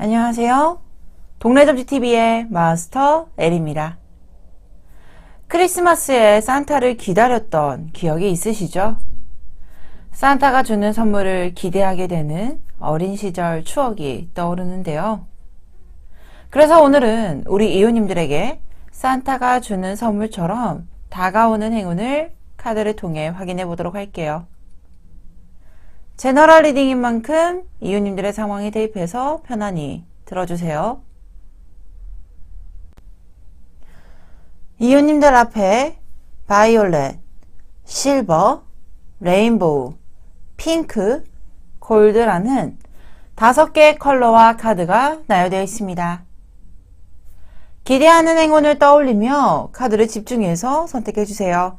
안녕하세요. 동네접지TV의 마스터 엘입니다. 크리스마스에 산타를 기다렸던 기억이 있으시죠? 산타가 주는 선물을 기대하게 되는 어린 시절 추억이 떠오르는데요. 그래서 오늘은 우리 이웃님들에게 산타가 주는 선물처럼 다가오는 행운을 카드를 통해 확인해 보도록 할게요. 제너럴 리딩인 만큼 이웃님들의 상황에 대입해서 편안히 들어주세요. 이웃님들 앞에 바이올렛, 실버, 레인보우, 핑크, 골드라는 5개의 컬러와 카드가 나열되어 있습니다. 기대하는 행운을 떠올리며 카드를 집중해서 선택해주세요.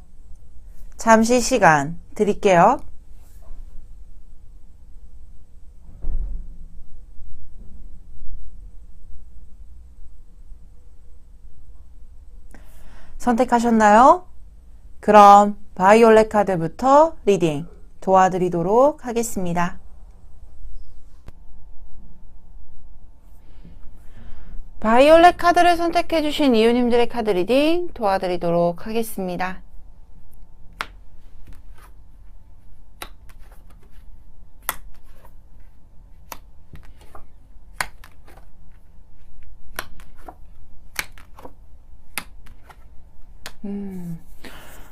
잠시 시간 드릴게요. 선택하셨나요? 그럼 바이올렛 카드부터 리딩 도와드리도록 하겠습니다. 바이올렛 카드를 선택해주신 이웃님들의 카드 리딩 도와드리도록 하겠습니다.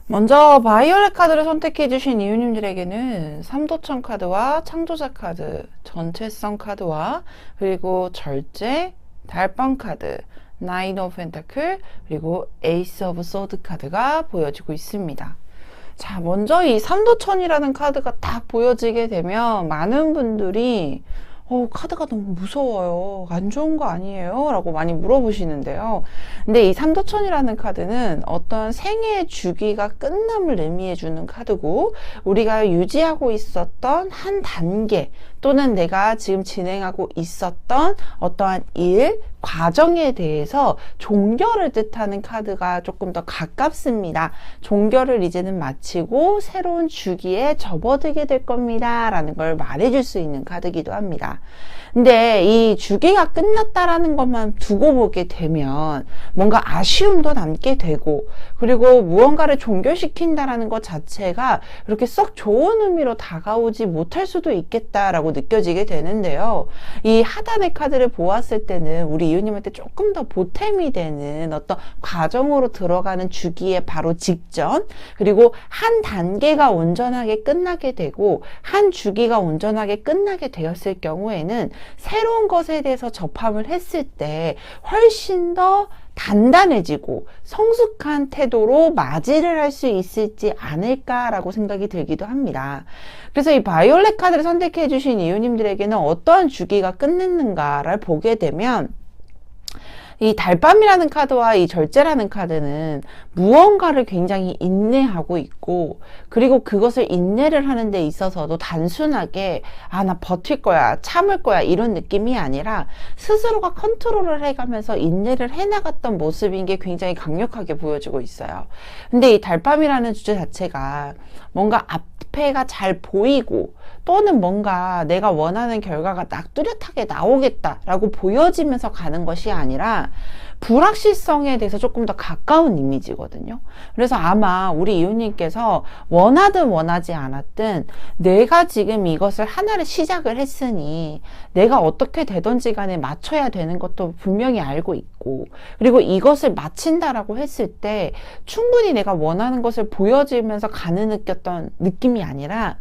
먼저 바이올렛 카드를 선택해주신 이웃님들에게는 삼도천 카드와 창조자 카드, 전체성 카드와 그리고 절제, 달빵 카드, 나인 오브 펜타클, 그리고 에이스 오브 소드 카드가 보여지고 있습니다. 자, 먼저 이 삼도천이라는 카드가 딱 보여지게 되면 많은 분들이 카드가 너무 무서워요. 안 좋은 거 아니에요? 라고 많이 물어보시는데요. 근데 이 삼도천이라는 카드는 어떤 생애의 주기가 끝남을 의미해주는 카드고, 우리가 유지하고 있었던 한 단계 또는 내가 지금 진행하고 있었던 어떠한 일, 과정에 대해서 종결을 뜻하는 카드가 조금 더 가깝습니다. 종결을 이제는 마치고 새로운 주기에 접어들게 될 겁니다. 라는 걸 말해줄 수 있는 카드이기도 합니다. 근데 이 주기가 끝났다라는 것만 두고 보게 되면 뭔가 아쉬움도 남게 되고, 그리고 무언가를 종결시킨다라는 것 자체가 이렇게 썩 좋은 의미로 다가오지 못할 수도 있겠다라고 느껴지게 되는데요. 이 하단의 카드를 보았을 때는 우리 이웃님한테 조금 더 보탬이 되는 어떤 과정으로 들어가는 주기에 바로 직전, 그리고 한 단계가 온전하게 끝나게 되고 한 주기가 온전하게 끝나게 되었을 경우에는 새로운 것에 대해서 접함을 했을 때 훨씬 더 단단해지고 성숙한 태도로 맞이를 할 수 있을지 않을까라고 생각이 들기도 합니다. 그래서 이 바이올렛 카드를 선택해 주신 이웃님들에게는 어떠한 주기가 끝났는가를 보게 되면, 이 달밤이라는 카드와 이 절제라는 카드는 무언가를 굉장히 인내하고 있고, 그리고 그것을 인내를 하는 데 있어서도 단순하게 나 버틸 거야, 참을 거야 이런 느낌이 아니라 스스로가 컨트롤을 해가면서 인내를 해나갔던 모습인 게 굉장히 강력하게 보여지고 있어요. 근데 이 달밤이라는 주제 자체가 뭔가 앞에가 잘 보이고 또는 뭔가 내가 원하는 결과가 딱 뚜렷하게 나오겠다라고 보여지면서 가는 것이 아니라 불확실성에 대해서 조금 더 가까운 이미지거든요. 그래서 아마 우리 이웃님께서 원하든 원하지 않았든 내가 지금 이것을 하나를 시작을 했으니 내가 어떻게 되든지 간에 맞춰야 되는 것도 분명히 알고 있고, 그리고 이것을 마친다라고 했을 때 충분히 내가 원하는 것을 보여지면서 가는 느꼈던 느낌이 아니라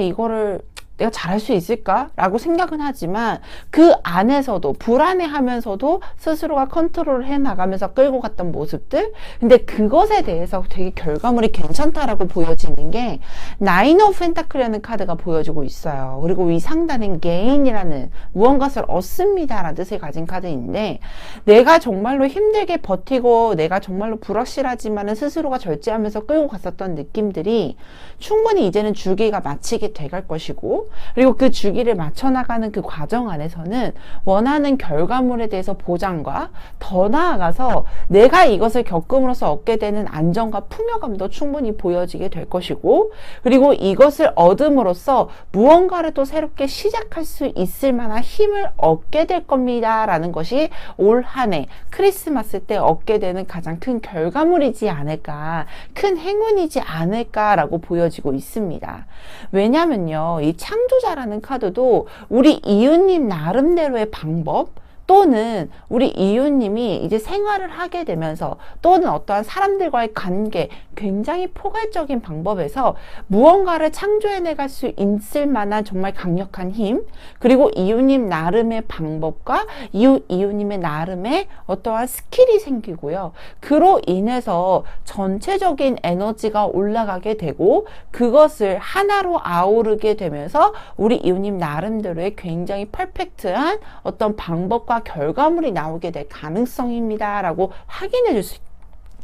이거를 내가 잘할 수 있을까? 라고 생각은 하지만 그 안에서도 불안해하면서도 스스로가 컨트롤을 해나가면서 끌고 갔던 모습들, 근데 그것에 대해서 되게 결과물이 괜찮다라고 보여지는 게 나인 오브 펜타클이라는 카드가 보여지고 있어요. 그리고 이 상단은 게인이라는 무언가를 얻습니다 라는 뜻을 가진 카드인데, 내가 정말로 힘들게 버티고 내가 정말로 불확실하지만은 스스로가 절제하면서 끌고 갔었던 느낌들이 충분히 이제는 주기가 마치게 돼갈 것이고, 되고, 그리고 그 주기를 맞춰 나가는 그 과정 안에서는 원하는 결과물에 대해서 보장과 더 나아가서 내가 이것을 겪음으로써 얻게 되는 안정과 풍요감도 충분히 보여지게 될 것이고, 그리고 이것을 얻음으로써 무언가를 또 새롭게 시작할 수 있을 만한 힘을 얻게 될 겁니다 라는 것이 올 한 해 크리스마스 때 얻게 되는 가장 큰 결과물이지 않을까, 큰 행운이지 않을까라고 보여지고 있습니다. 왜냐면요, 이 창조자라는 카드도 우리 이웃님 나름대로의 방법, 또는 우리 이웃님이 이제 생활을 하게 되면서, 또는 어떠한 사람들과의 관계, 굉장히 포괄적인 방법에서 무언가를 창조해내갈 수 있을 만한 정말 강력한 힘, 그리고 이웃님 나름의 방법과 이웃님의 나름의 어떠한 스킬이 생기고요. 그로 인해서 전체적인 에너지가 올라가게 되고, 그것을 하나로 아우르게 되면서 우리 이웃님 나름대로의 굉장히 퍼펙트한 어떤 방법과 결과물이 나오게 될 가능성입니다 라고 확인해 줄 수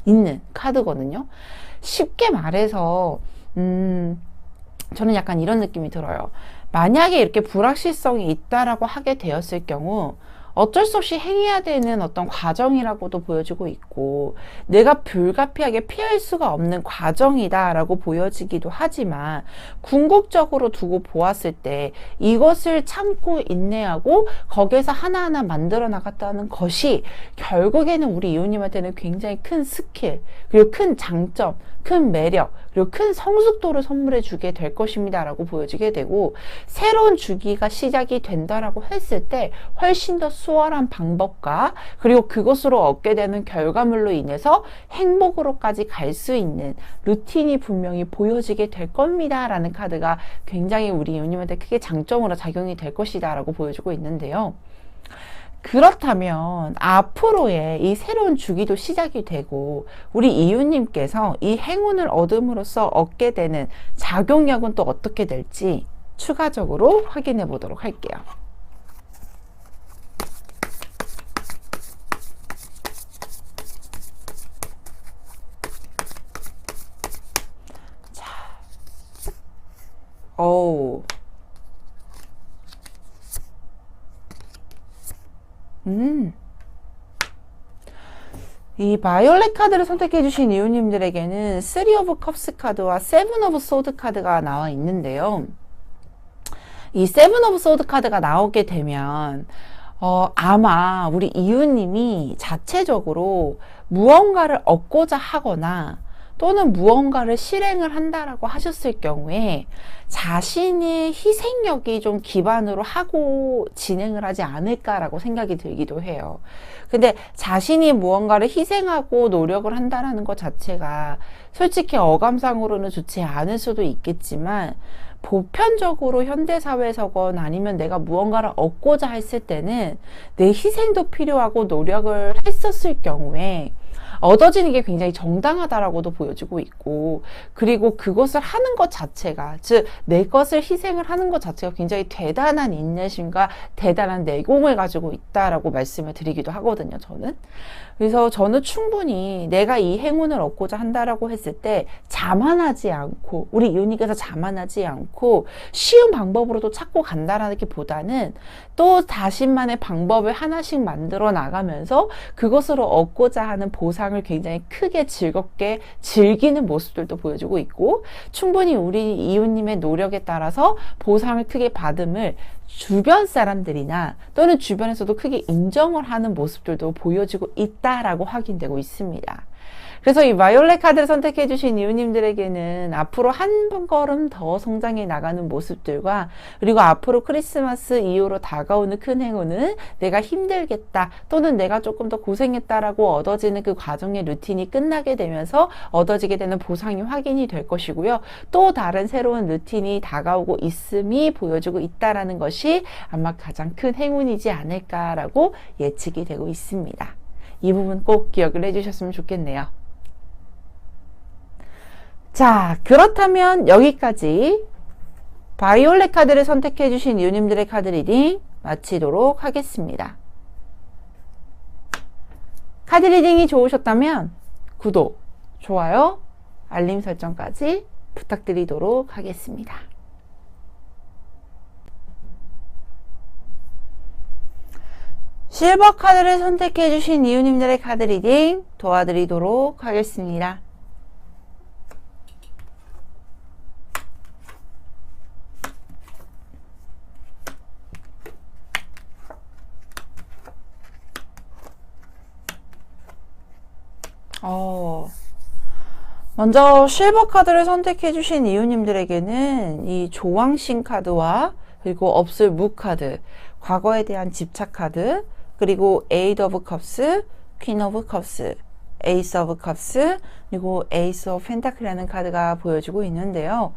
있는 카드거든요. 쉽게 말해서 저는 약간 이런 느낌이 들어요. 만약에 이렇게 불확실성이 있다라고 하게 되었을 경우 어쩔 수 없이 행해야 되는 어떤 과정이라고도 보여지고 있고, 내가 불가피하게 피할 수가 없는 과정이다라고 보여지기도 하지만, 궁극적으로 두고 보았을 때 이것을 참고 인내하고 거기에서 하나하나 만들어 나갔다는 것이 결국에는 우리 이웃님한테는 굉장히 큰 스킬, 그리고 큰 장점, 큰 매력, 그리고 큰 성숙도를 선물해 주게 될 것입니다 라고 보여지게 되고, 새로운 주기가 시작이 된다라고 했을 때 훨씬 더 수월한 방법과, 그리고 그것으로 얻게 되는 결과물로 인해서 행복으로까지 갈 수 있는 루틴이 분명히 보여지게 될 겁니다 라는 카드가 굉장히 우리 이웃님한테 크게 장점으로 작용이 될 것이다 라고 보여주고 있는데요. 그렇다면 앞으로의 이 새로운 주기도 시작이 되고, 우리 이웃님께서 이 행운을 얻음으로써 얻게 되는 작용력은 또 어떻게 될지 추가적으로 확인해 보도록 할게요. 자, 이 바이올렛 카드를 선택해 주신 이웃님들에게는 3 오브 컵스 카드와 7 오브 소드 카드가 나와 있는데요. 이 7 오브 소드 카드가 나오게 되면 아마 우리 이웃님이 자체적으로 무언가를 얻고자 하거나 또는 무언가를 실행을 한다라고 하셨을 경우에 자신의 희생력이 좀 기반으로 하고 진행을 하지 않을까라고 생각이 들기도 해요. 근데 자신이 무언가를 희생하고 노력을 한다라는 것 자체가 솔직히 어감상으로는 좋지 않을 수도 있겠지만, 보편적으로 현대사회에서건 아니면 내가 무언가를 얻고자 했을 때는 내 희생도 필요하고 노력을 했었을 경우에 얻어지는 게 굉장히 정당하다라고도 보여지고 있고, 그리고 그것을 하는 것 자체가, 즉 내 것을 희생을 하는 것 자체가 굉장히 대단한 인내심과 대단한 내공을 가지고 있다라고 말씀을 드리기도 하거든요, 저는. 그래서 저는 충분히 내가 이 행운을 얻고자 한다라고 했을 때 자만하지 않고, 우리 이웃님께서 자만하지 않고 쉬운 방법으로도 찾고 간다라는 게 보다는 또 자신만의 방법을 하나씩 만들어 나가면서 그것으로 얻고자 하는 보상을 굉장히 크게 즐겁게 즐기는 모습들도 보여주고 있고, 충분히 우리 이웃님의 노력에 따라서 보상을 크게 받음을 주변 사람들이나 또는 주변에서도 크게 인정을 하는 모습들도 보여지고 있다라고 확인되고 있습니다. 그래서 이 바이올렛 카드를 선택해 주신 이웃님들에게는 앞으로 한 걸음 더 성장해 나가는 모습들과, 그리고 앞으로 크리스마스 이후로 다가오는 큰 행운은 내가 힘들겠다 또는 내가 조금 더 고생했다라고 얻어지는 그 과정의 루틴이 끝나게 되면서 얻어지게 되는 보상이 확인이 될 것이고요. 또 다른 새로운 루틴이 다가오고 있음이 보여주고 있다라는 것이 아마 가장 큰 행운이지 않을까라고 예측이 되고 있습니다. 이 부분 꼭 기억을 해주셨으면 좋겠네요. 자, 그렇다면 여기까지 바이올렛 카드를 선택해 주신 이웃님들의 카드 리딩 마치도록 하겠습니다. 카드 리딩이 좋으셨다면 구독, 좋아요, 알림 설정까지 부탁드리도록 하겠습니다. 실버 카드를 선택해 주신 이유님들의 카드 리딩 도와드리도록 하겠습니다. 먼저 실버 카드를 선택해 주신 이유님들에게는 이 조왕신 카드와 그리고 없을 무 카드, 과거에 대한 집착 카드, 그리고 에이드 오브 컵스, 퀸 오브 컵스, 에이스 오브 컵스, 그리고 에이스 오브 펜타클이라는 카드가 보여지고 있는데요.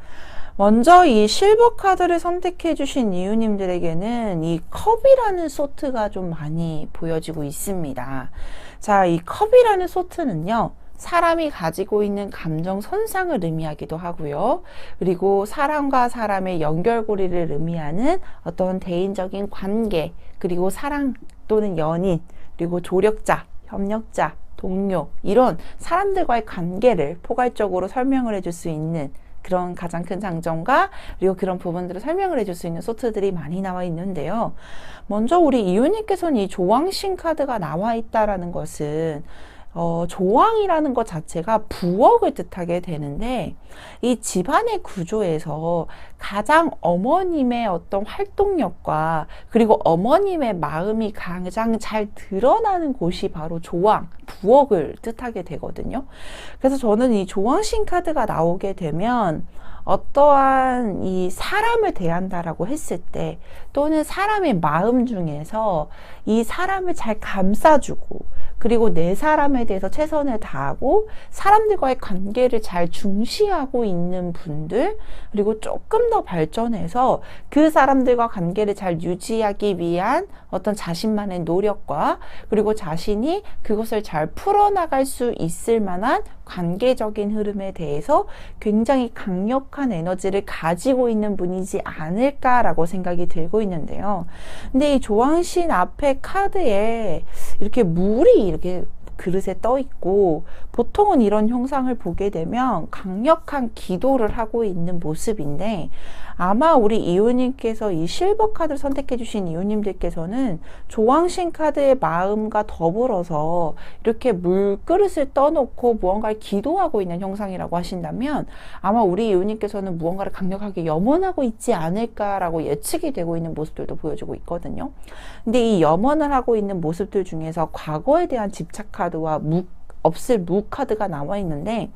먼저 이 실버 카드를 선택해 주신 이유님들에게는 이 컵이라는 소트가 좀 많이 보여지고 있습니다. 자, 이 컵이라는 소트는요, 사람이 가지고 있는 감정 선상을 의미하기도 하고요. 그리고 사람과 사람의 연결고리를 의미하는 어떤 대인적인 관계, 그리고 사랑 또는 연인, 그리고 조력자, 협력자, 동료, 이런 사람들과의 관계를 포괄적으로 설명을 해줄 수 있는 그런 가장 큰 장점과 그리고 그런 부분들을 설명을 해줄 수 있는 소트들이 많이 나와 있는데요. 먼저 우리 이유님께서는 이 조왕신 카드가 나와 있다라는 것은 조왕이라는 것 자체가 부엌을 뜻하게 되는데, 이 집안의 구조에서 가장 어머님의 어떤 활동력과 그리고 어머님의 마음이 가장 잘 드러나는 곳이 바로 조왕, 부엌을 뜻하게 되거든요. 그래서 저는 이 조왕신 카드가 나오게 되면 어떠한 이 사람을 대한다라고 했을 때, 또는 사람의 마음 중에서 이 사람을 잘 감싸주고, 그리고 내 사람에 대해서 최선을 다하고 사람들과의 관계를 잘 중시하고 있는 분들, 그리고 조금 더 발전해서 그 사람들과 관계를 잘 유지하기 위한 어떤 자신만의 노력과 그리고 자신이 그것을 잘 풀어나갈 수 있을 만한 관계적인 흐름에 대해서 굉장히 강력한 에너지를 가지고 있는 분이지 않을까라고 생각이 들고 있는데요. 근데 이 조왕신 앞에 카드에 이렇게 물이 이렇게 그릇에 떠 있고, 보통은 이런 형상을 보게 되면 강력한 기도를 하고 있는 모습인데, 아마 우리 이유님께서 이 실버 카드를 선택해 주신 이유님들께서는 조왕신 카드의 마음과 더불어서 이렇게 물그릇을 떠놓고 무언가를 기도하고 있는 형상이라고 하신다면, 아마 우리 이유님께서는 무언가를 강력하게 염원하고 있지 않을까라고 예측이 되고 있는 모습들도 보여주고 있거든요. 근데 이 염원을 하고 있는 모습들 중에서 과거에 대한 집착 카드와 없을 무 카드가 나와 있는데,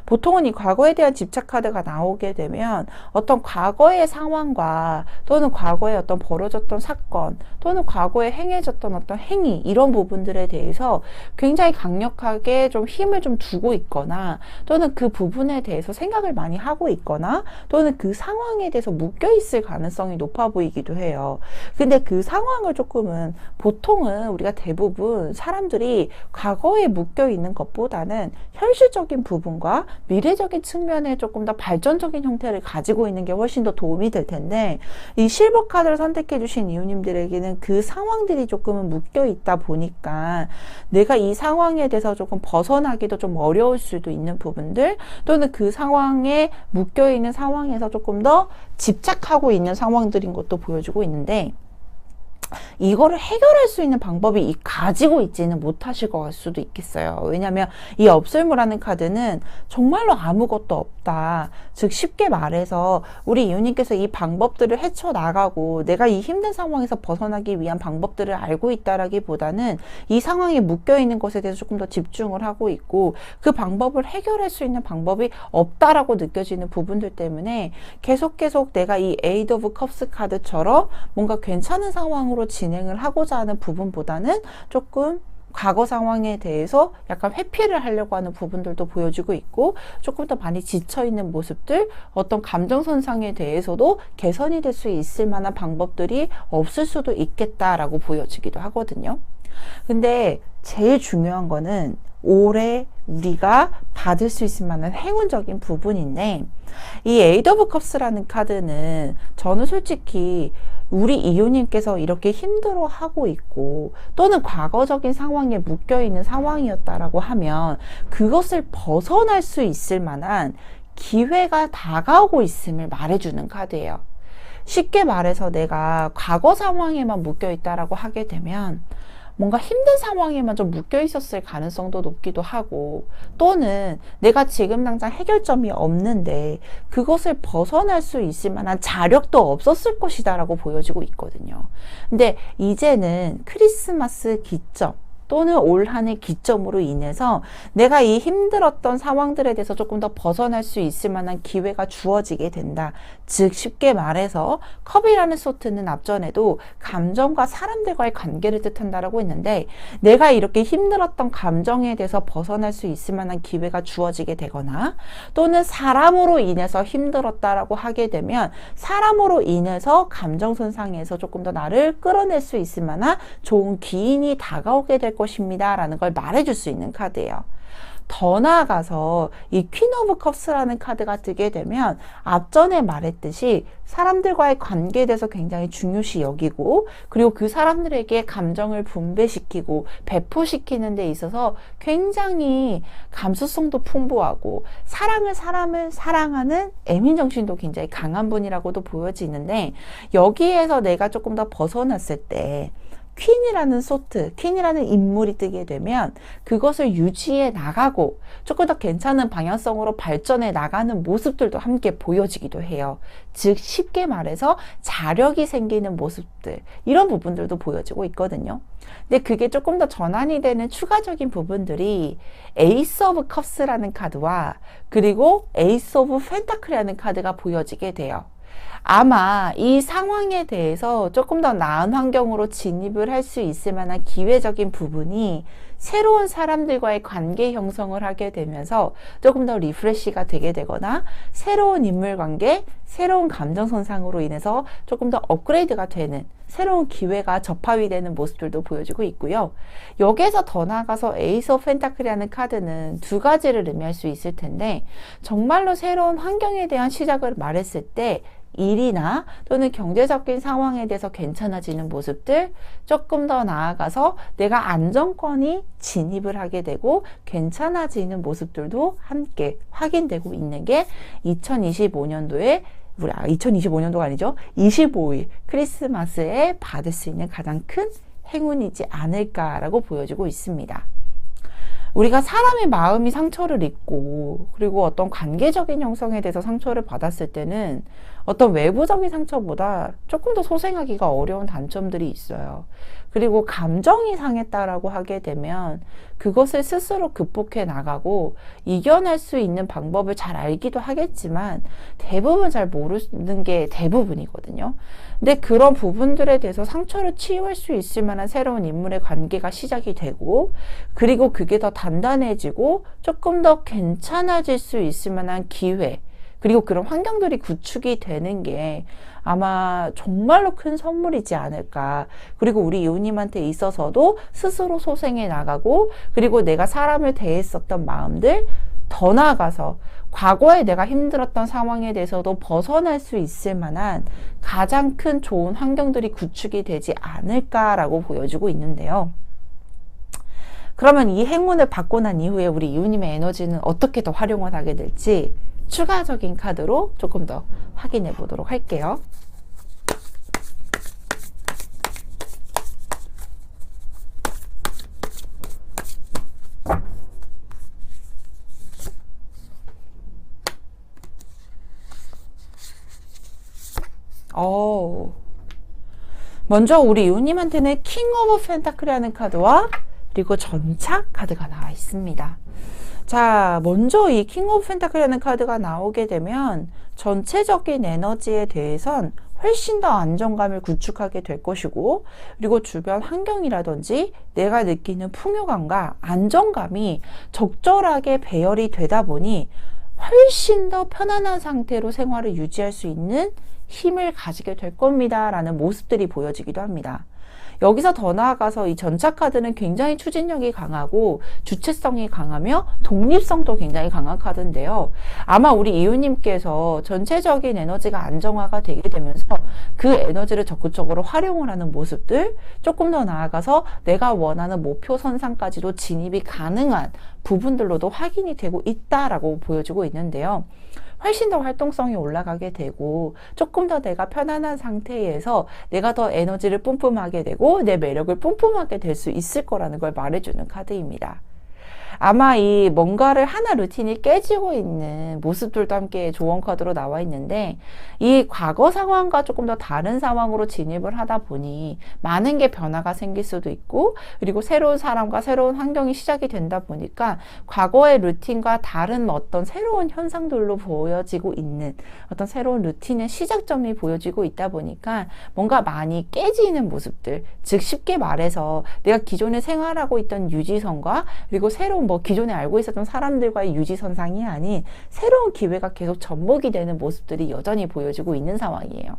보통은 이 과거에 대한 집착 카드가 나오게 되면 어떤 과거의 상황과 또는 과거에 어떤 벌어졌던 사건 또는 과거에 행해졌던 어떤 행위, 이런 부분들에 대해서 굉장히 강력하게 좀 힘을 좀 두고 있거나, 또는 그 부분에 대해서 생각을 많이 하고 있거나, 또는 그 상황에 대해서 묶여 있을 가능성이 높아 보이기도 해요. 근데 그 상황을 조금은, 보통은 우리가 대부분 사람들이 과거에 묶여 있는 것보다는 현실적인 부분과 미래적인 측면에 조금 더 발전적인 형태를 가지고 있는 게 훨씬 더 도움이 될 텐데, 이 실버 카드를 선택해 주신 이유님들에게는 그 상황들이 조금은 묶여 있다 보니까 내가 이 상황에 대해서 조금 벗어나기도 좀 어려울 수도 있는 부분들, 또는 그 상황에 묶여 있는 상황에서 조금 더 집착하고 있는 상황들인 것도 보여주고 있는데, 이거를 해결할 수 있는 방법이 가지고 있지는 못하실 것 수도 있겠어요. 왜냐하면 이 없을무라는 카드는 정말로 아무것도 없다. 즉 쉽게 말해서 우리 이유님께서 이 방법들을 헤쳐나가고 내가 이 힘든 상황에서 벗어나기 위한 방법들을 알고 있다라기보다는 이 상황에 묶여있는 것에 대해서 조금 더 집중을 하고 있고, 그 방법을 해결할 수 있는 방법이 없다라고 느껴지는 부분들 때문에 계속 내가 이 에이드 오브 컵스 카드처럼 뭔가 괜찮은 상황으로 진행을 하고자 하는 부분보다는 조금 과거 상황에 대해서 약간 회피를 하려고 하는 부분들도 보여주고 있고, 조금 더 많이 지쳐있는 모습들, 어떤 감정선상에 대해서도 개선이 될 수 있을 만한 방법들이 없을 수도 있겠다라고 보여지기도 하거든요. 근데 제일 중요한 거는 올해 우리가 받을 수 있을 만한 행운적인 부분인데, 이 에이드 오브 컵스라는 카드는 저는 솔직히 우리 이유님께서 이렇게 힘들어하고 있고 또는 과거적인 상황에 묶여있는 상황이었다라고 하면 그것을 벗어날 수 있을 만한 기회가 다가오고 있음을 말해주는 카드예요. 쉽게 말해서 내가 과거 상황에만 묶여있다라고 하게 되면 뭔가 힘든 상황에만 좀 묶여 있었을 가능성도 높기도 하고, 또는 내가 지금 당장 해결점이 없는데 그것을 벗어날 수 있을 만한 자력도 없었을 것이다라고 보여지고 있거든요. 근데 이제는 크리스마스 기점 또는 올 한 해 기점으로 인해서 내가 이 힘들었던 상황들에 대해서 조금 더 벗어날 수 있을 만한 기회가 주어지게 된다. 즉 쉽게 말해서 컵이라는 소트는 앞전에도 감정과 사람들과의 관계를 뜻한다라고 했는데, 내가 이렇게 힘들었던 감정에 대해서 벗어날 수 있을 만한 기회가 주어지게 되거나, 또는 사람으로 인해서 힘들었다라고 하게 되면 사람으로 인해서 감정 손상에서 조금 더 나를 끌어낼 수 있을 만한 좋은 기인이 다가오게 될 것입니다 라는 걸 말해줄 수 있는 카드예요. 더 나아가서 이 퀸 오브 컵스라는 카드가 뜨게 되면 앞전에 말했듯이 사람들과의 관계에 대해서 굉장히 중요시 여기고, 그리고 그 사람들에게 감정을 분배시키고 배포시키는 데 있어서 굉장히 감수성도 풍부하고 사랑을 사람을 사랑하는 애민정신도 굉장히 강한 분이라고도 보여지는데, 여기에서 내가 조금 더 벗어났을 때 퀸이라는 소트, 퀸이라는 인물이 뜨게 되면 그것을 유지해 나가고 조금 더 괜찮은 방향성으로 발전해 나가는 모습들도 함께 보여지기도 해요. 즉 쉽게 말해서 자력이 생기는 모습들, 이런 부분들도 보여지고 있거든요. 근데 그게 조금 더 전환이 되는 추가적인 부분들이 에이스 오브 컵스라는 카드와 그리고 에이스 오브 펜타클이라는 카드가 보여지게 돼요. 아마 이 상황에 대해서 조금 더 나은 환경으로 진입을 할 수 있을 만한 기회적인 부분이 새로운 사람들과의 관계 형성을 하게 되면서 조금 더 리프레시가 되게 되거나, 새로운 인물 관계, 새로운 감정 손상으로 인해서 조금 더 업그레이드가 되는 새로운 기회가 접합이 되는 모습들도 보여지고 있고요. 여기에서 더 나아가서 에이스 오브 펜타클이라는 카드는 두 가지를 의미할 수 있을 텐데, 정말로 새로운 환경에 대한 시작을 말했을 때 일이나 또는 경제적인 상황에 대해서 괜찮아지는 모습들, 조금 더 나아가서 내가 안정권이 진입을 하게 되고 괜찮아지는 모습들도 함께 확인되고 있는 게 2025년도에 2025년도가 아니죠. 25일 크리스마스에 받을 수 있는 가장 큰 행운이지 않을까라고 보여지고 있습니다. 우리가 사람의 마음이 상처를 입고 그리고 어떤 관계적인 형성에 대해서 상처를 받았을 때는 어떤 외부적인 상처보다 조금 더 소생하기가 어려운 단점들이 있어요. 그리고 감정이 상했다라고 하게 되면 그것을 스스로 극복해 나가고 이겨낼 수 있는 방법을 잘 알기도 하겠지만 대부분 잘 모르는 게 대부분이거든요. 근데 그런 부분들에 대해서 상처를 치유할 수 있을 만한 새로운 인물의 관계가 시작이 되고, 그리고 그게 더 단단해지고 조금 더 괜찮아질 수 있을 만한 기회, 그리고 그런 환경들이 구축이 되는 게 아마 정말로 큰 선물이지 않을까. 그리고 우리 이웃님한테 있어서도 스스로 소생해 나가고, 그리고 내가 사람을 대했었던 마음들, 더 나아가서 과거에 내가 힘들었던 상황에 대해서도 벗어날 수 있을 만한 가장 큰 좋은 환경들이 구축이 되지 않을까라고 보여지고 있는데요. 그러면 이 행운을 받고 난 이후에 우리 이웃님의 에너지는 어떻게 더 활용을 하게 될지 추가적인 카드로 조금 더 확인해 보도록 할게요. 먼저 우리 이웃님한테는 킹 오브 펜타클이라는 카드와 그리고 전착 카드가 나와 있습니다. 자, 먼저 이 킹 오브 펜타클이라는 카드가 나오게 되면 전체적인 에너지에 대해선 훨씬 더 안정감을 구축하게 될 것이고, 그리고 주변 환경이라든지 내가 느끼는 풍요감과 안정감이 적절하게 배열이 되다 보니 훨씬 더 편안한 상태로 생활을 유지할 수 있는 힘을 가지게 될 겁니다 라는 모습들이 보여지기도 합니다. 여기서 더 나아가서 이 전차 카드는 굉장히 추진력이 강하고 주체성이 강하며 독립성도 굉장히 강한 카드인데요. 아마 우리 이웃님께서 전체적인 에너지가 안정화가 되게 되면서 그 에너지를 적극적으로 활용을 하는 모습들, 조금 더 나아가서 내가 원하는 목표 선상까지도 진입이 가능한 부분들로도 확인이 되고 있다라고 보여지고 있는데요. 훨씬 더 활동성이 올라가게 되고 조금 더 내가 편안한 상태에서 내가 더 에너지를 뿜뿜하게 하게 되고 내 매력을 뿜뿜하게 될 수 있을 거라는 걸 말해주는 카드입니다. 아마 이 뭔가를 하나 루틴이 깨지고 있는 모습들도 함께 조언 카드로 나와 있는데, 이 과거 상황과 조금 더 다른 상황으로 진입을 하다 보니 많은 게 변화가 생길 수도 있고, 그리고 새로운 사람과 새로운 환경이 시작이 된다 보니까 과거의 루틴과 다른 어떤 새로운 현상들로 보여지고 있는 어떤 새로운 루틴의 시작점이 보여지고 있다 보니까 뭔가 많이 깨지는 모습들, 즉 쉽게 말해서 내가 기존에 생활하고 있던 유지선과 그리고 새로운 기존에 알고 있었던 사람들과의 유지선상이 아닌 새로운 기회가 계속 접목이 되는 모습들이 여전히 보여지고 있는 상황이에요.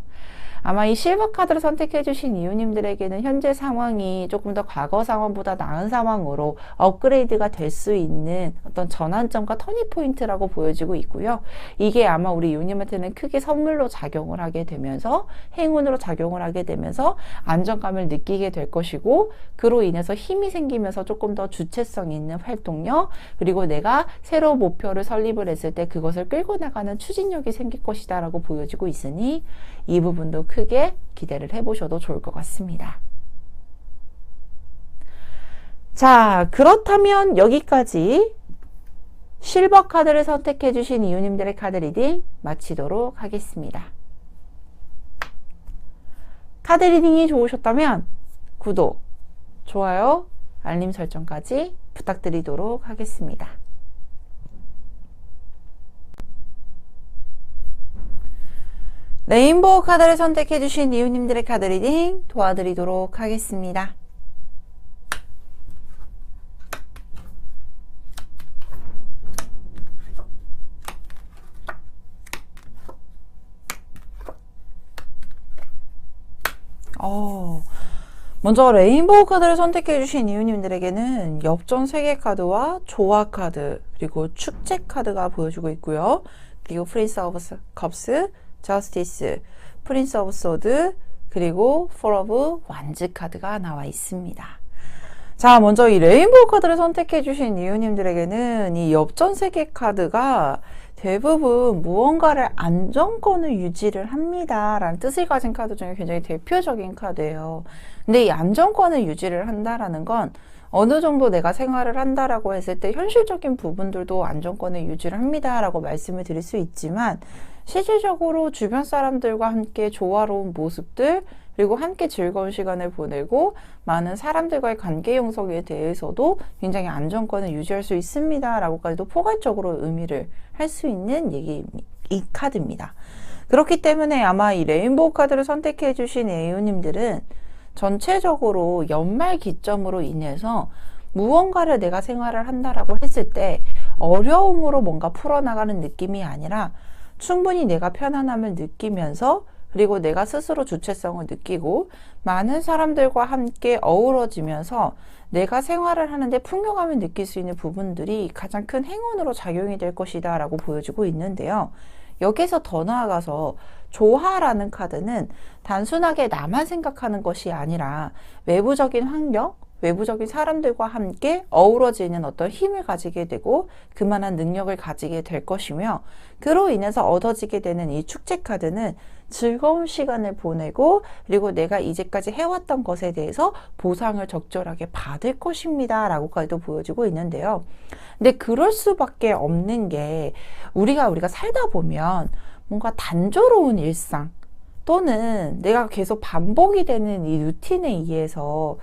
아마 이 실버 카드를 선택해 주신 이유님들에게는 현재 상황이 조금 더 과거 상황보다 나은 상황으로 업그레이드가 될 수 있는 어떤 전환점과 터닝포인트라고 보여지고 있고요. 이게 아마 우리 이유님한테는 크게 선물로 작용을 하게 되면서, 행운으로 작용을 하게 되면서 안정감을 느끼게 될 것이고, 그로 인해서 힘이 생기면서 조금 더 주체성 있는 활동력, 그리고 내가 새로운 목표를 설립을 했을 때 그것을 끌고 나가는 추진력이 생길 것이다 라고 보여지고 있으니, 이 부분도 크게 기대를 해보셔도 좋을 것 같습니다. 자, 그렇다면 여기까지 실버 카드를 선택해 주신 이유님들의 카드 리딩 마치도록 하겠습니다. 카드 리딩이 좋으셨다면 구독, 좋아요, 알림 설정까지 부탁드리도록 하겠습니다. 레인보우 카드를 선택해 주신 이유님들의 카드 리딩 도와드리도록 하겠습니다. 먼저 레인보우 카드를 선택해 주신 이유님들에게는 엽전 3개 카드와 조화 카드, 그리고 축제 카드가 보여주고 있고요. 그리고 프린스 오브 컵스, 저스티스, 프린스 오브 소드, 그리고 포 오브 완즈 카드가 나와 있습니다. 자, 먼저 이 레인보우 카드를 선택해 주신 이유님들에게는 이 엽전 3개 카드가 대부분 무언가를 안정권을 유지를 합니다 라는 뜻을 가진 카드 중에 굉장히 대표적인 카드예요. 근데 이 안정권을 유지를 한다라는 건 어느 정도 내가 생활을 한다라고 했을 때 현실적인 부분들도 안정권을 유지를 합니다 라고 말씀을 드릴 수 있지만, 실질적으로 주변 사람들과 함께 조화로운 모습들, 그리고 함께 즐거운 시간을 보내고 많은 사람들과의 관계 형성에 대해서도 굉장히 안정권을 유지할 수 있습니다 라고까지도 포괄적으로 의미를 할 수 있는 이 카드입니다. 그렇기 때문에 아마 이 레인보우 카드를 선택해 주신 애유님들은 전체적으로 연말 기점으로 인해서 무언가를 내가 생활을 한다라고 했을 때 어려움으로 뭔가 풀어나가는 느낌이 아니라 충분히 내가 편안함을 느끼면서, 그리고 내가 스스로 주체성을 느끼고 많은 사람들과 함께 어우러지면서 내가 생활을 하는데 풍요감을 느낄 수 있는 부분들이 가장 큰 행운으로 작용이 될 것이다 라고 보여지고 있는데요. 여기서 더 나아가서 조화라는 카드는 단순하게 나만 생각하는 것이 아니라 외부적인 환경, 외부적인 사람들과 함께 어우러지는 어떤 힘을 가지게 되고 그만한 능력을 가지게 될 것이며, 그로 인해서 얻어지게 되는 이 축제 카드는 즐거운 시간을 보내고, 그리고 내가 이제까지 해왔던 것에 대해서 보상을 적절하게 받을 것입니다 라고까지도 보여지고 있는데요. 근데 그럴 수밖에 없는 게 우리가 살다 보면 뭔가 단조로운 일상 또는 내가 계속 반복이 되는 이 루틴에 의해서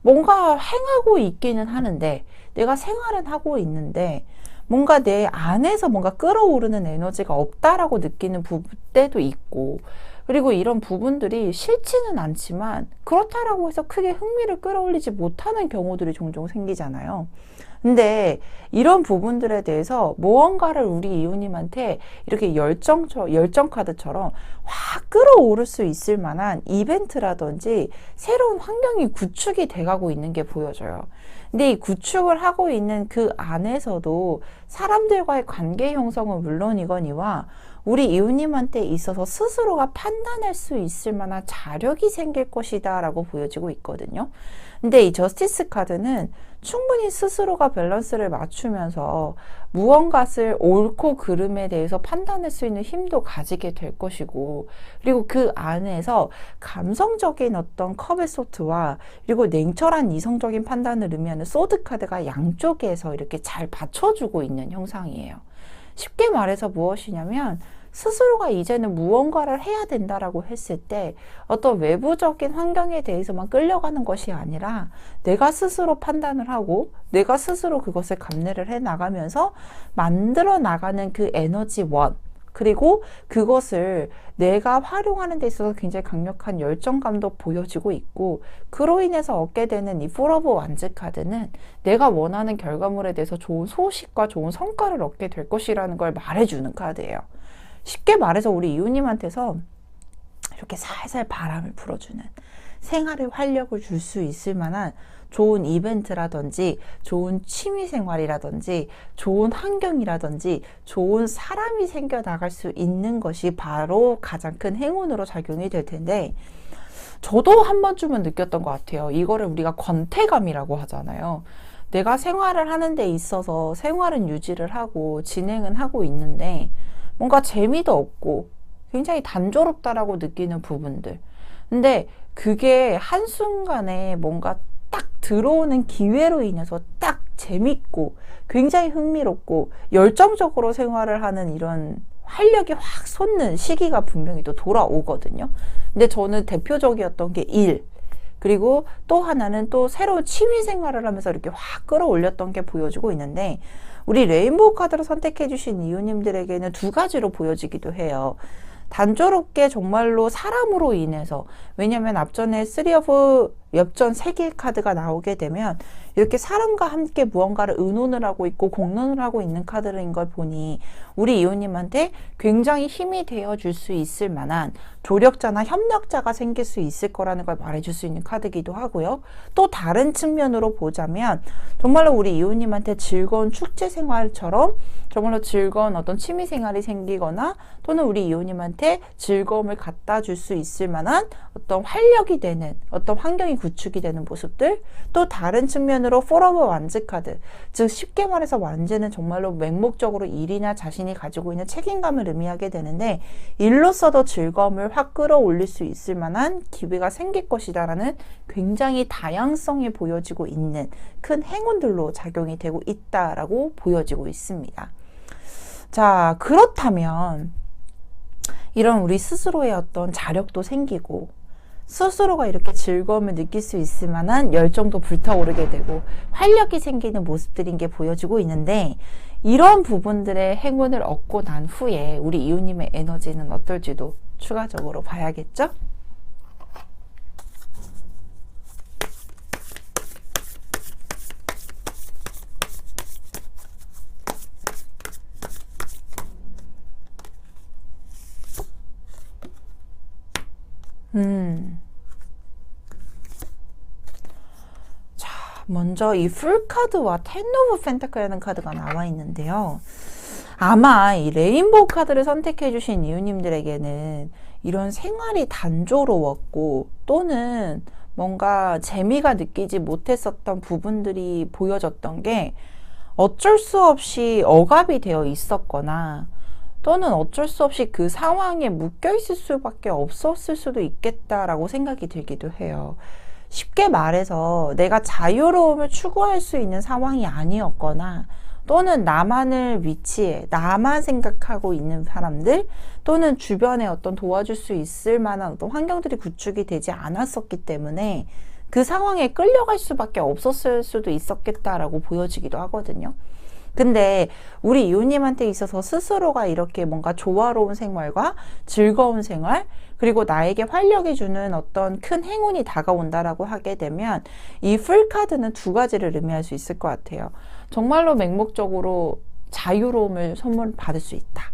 뭔가 행하고 있기는 하는데, 내가 생활은 하고 있는데 뭔가 내 안에서 뭔가 끌어오르는 에너지가 없다라고 느끼는 때도 있고, 그리고 이런 부분들이 싫지는 않지만 그렇다라고 해서 크게 흥미를 끌어올리지 못하는 경우들이 종종 생기잖아요. 근데 이런 부분들에 대해서 무언가를 우리 이웃님한테 이렇게 열정 카드처럼 확 끌어오를 수 있을 만한 이벤트라든지 새로운 환경이 구축이 돼가고 있는 게 보여져요. 근데 이 구축을 하고 있는 그 안에서도 사람들과의 관계 형성은 물론이거니와 우리 이웃님한테 있어서 스스로가 판단할 수 있을 만한 자력이 생길 것이다 라고 보여지고 있거든요. 근데 이 저스티스 카드는 충분히 스스로가 밸런스를 맞추면서 무언가를 옳고 그름에 대해서 판단할 수 있는 힘도 가지게 될 것이고, 그리고 그 안에서 감성적인 어떤 컵의 소트와 그리고 냉철한 이성적인 판단을 의미하는 소드 카드가 양쪽에서 이렇게 잘 받쳐주고 있는 형상이에요. 쉽게 말해서 무엇이냐면 스스로가 이제는 무언가를 해야 된다라고 했을 때 어떤 외부적인 환경에 대해서만 끌려가는 것이 아니라 내가 스스로 판단을 하고 내가 스스로 그것을 감내를 해 나가면서 만들어 나가는 그 에너지원, 그리고 그것을 내가 활용하는 데 있어서 굉장히 강력한 열정감도 보여지고 있고, 그로 인해서 얻게 되는 이 폴 오브 완즈 카드는 내가 원하는 결과물에 대해서 좋은 소식과 좋은 성과를 얻게 될 것이라는 걸 말해주는 카드예요. 쉽게 말해서 우리 이웃님한테서 이렇게 살살 바람을 불어주는, 생활에 활력을 줄 수 있을 만한 좋은 이벤트라든지 좋은 취미생활이라든지 좋은 환경이라든지 좋은 사람이 생겨나갈 수 있는 것이 바로 가장 큰 행운으로 작용이 될 텐데, 저도 한 번쯤은 느꼈던 것 같아요. 이거를 우리가 권태감이라고 하잖아요. 내가 생활을 하는 데 있어서 생활은 유지를 하고 진행은 하고 있는데 뭔가 재미도 없고 굉장히 단조롭다라고 느끼는 부분들. 근데 그게 한순간에 뭔가 딱 들어오는 기회로 인해서 딱 재밌고 굉장히 흥미롭고 열정적으로 생활을 하는 이런 활력이 확 솟는 시기가 분명히 또 돌아오거든요. 근데 저는 대표적이었던 게 일, 그리고 또 하나는 또 새로운 취미 생활을 하면서 이렇게 확 끌어올렸던 게 보여지고 있는데, 우리 레인보우 카드를 선택해 주신 이웃님들에게는 두 가지로 보여지기도 해요. 단조롭게 정말로 사람으로 인해서, 왜냐면 앞전에 3 of 엽전 3개의 카드가 나오게 되면 이렇게 사람과 함께 무언가를 의논을 하고 있고 공론을 하고 있는 카드인 걸 보니 우리 이웃님한테 굉장히 힘이 되어줄 수 있을 만한 조력자나 협력자가 생길 수 있을 거라는 걸 말해줄 수 있는 카드기도 하고요. 또 다른 측면으로 보자면 정말로 우리 이웃님한테 즐거운 축제 생활처럼 정말로 즐거운 어떤 취미 생활이 생기거나 또는 우리 이웃님한테 즐거움을 갖다 줄 수 있을 만한 어떤 활력이 되는 어떤 환경이 구축이 되는 모습들, 또 다른 측면으로 폴 오브 완즈 카드, 즉 쉽게 말해서 완즈는 정말로 맹목적으로 일이나 자신이 가지고 있는 책임감을 의미하게 되는데, 일로서도 즐거움을 확 끌어올릴 수 있을 만한 기회가 생길 것이다 라는 굉장히 다양성이 보여지고 있는 큰 행운들로 작용이 되고 있다라고 보여지고 있습니다. 자, 그렇다면 이런 우리 스스로의 어떤 자력도 생기고 스스로가 이렇게 즐거움을 느낄 수 있을 만한 열정도 불타오르게 되고 활력이 생기는 모습들인 게 보여지고 있는데, 이런 부분들의 행운을 얻고 난 후에 우리 이웃님의 에너지는 어떨지도 추가적으로 봐야겠죠? 자, 먼저 이 풀카드와 텐 오브 펜타클이라는 카드가 나와 있는데요. 아마 이 레인보우 카드를 선택해 주신 이웃님들에게는 이런 생활이 단조로웠고 또는 뭔가 재미가 느끼지 못했었던 부분들이 보여졌던 게 어쩔 수 없이 억압이 되어 있었거나 또는 어쩔 수 없이 그 상황에 묶여 있을 수밖에 없었을 수도 있겠다라고 생각이 들기도 해요. 쉽게 말해서 내가 자유로움을 추구할 수 있는 상황이 아니었거나 또는 나만을 위치해 나만 생각하고 있는 사람들 또는 주변에 어떤 도와줄 수 있을 만한 어떤 환경들이 구축이 되지 않았었기 때문에 그 상황에 끌려갈 수밖에 없었을 수도 있었겠다라고 보여지기도 하거든요. 근데 우리 이웃님한테 있어서 스스로가 이렇게 뭔가 조화로운 생활과 즐거운 생활, 그리고 나에게 활력이 주는 어떤 큰 행운이 다가온다라고 하게 되면 이 풀카드는 두 가지를 의미할 수 있을 것 같아요. 정말로 맹목적으로 자유로움을 선물 받을 수 있다.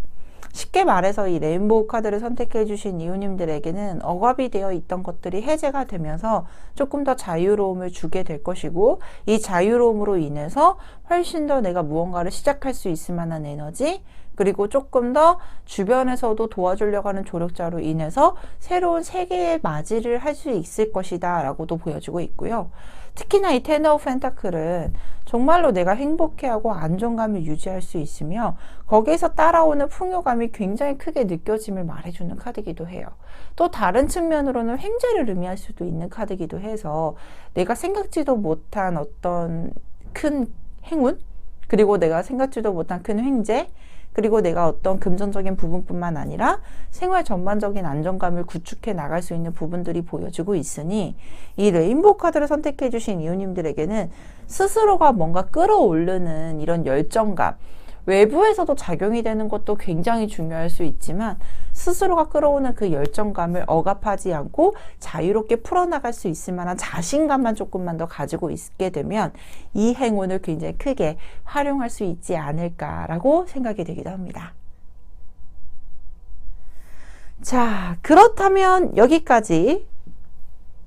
쉽게 말해서 이 레인보우 카드를 선택해 주신 이웃님들에게는 억압이 되어 있던 것들이 해제가 되면서 조금 더 자유로움을 주게 될 것이고, 이 자유로움으로 인해서 훨씬 더 내가 무언가를 시작할 수 있을 만한 에너지, 그리고 조금 더 주변에서도 도와주려고 하는 조력자로 인해서 새로운 세계의 맞이를 할 수 있을 것이다 라고도 보여주고 있고요. 특히나 이 텐 오브 펜타클은 정말로 내가 행복해하고 안정감을 유지할 수 있으며 거기에서 따라오는 풍요감이 굉장히 크게 느껴짐을 말해주는 카드이기도 해요. 또 다른 측면으로는 횡재를 의미할 수도 있는 카드이기도 해서 내가 생각지도 못한 어떤 큰 행운, 그리고 내가 생각지도 못한 큰 횡재, 그리고 내가 어떤 금전적인 부분뿐만 아니라 생활 전반적인 안정감을 구축해 나갈 수 있는 부분들이 보여지고 있으니 이 레인보우 카드를 선택해 주신 이웃님들에게는 스스로가 뭔가 끌어오르는 이런 열정감, 외부에서도 작용이 되는 것도 굉장히 중요할 수 있지만 스스로가 끌어오는 그 열정감을 억압하지 않고 자유롭게 풀어나갈 수 있을 만한 자신감만 조금만 더 가지고 있게 되면 이 행운을 굉장히 크게 활용할 수 있지 않을까라고 생각이 되기도 합니다. 자, 그렇다면 여기까지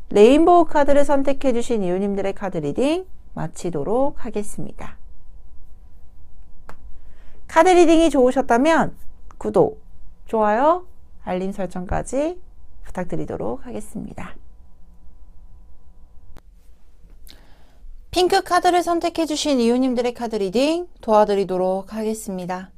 레인보우 카드를 선택해 주신 이웃님들의 카드 리딩 마치도록 하겠습니다. 카드 리딩이 좋으셨다면 구독, 좋아요, 알림 설정까지 부탁드리도록 하겠습니다. 핑크 카드를 선택해 주신 이웃님들의 카드 리딩 도와드리도록 하겠습니다.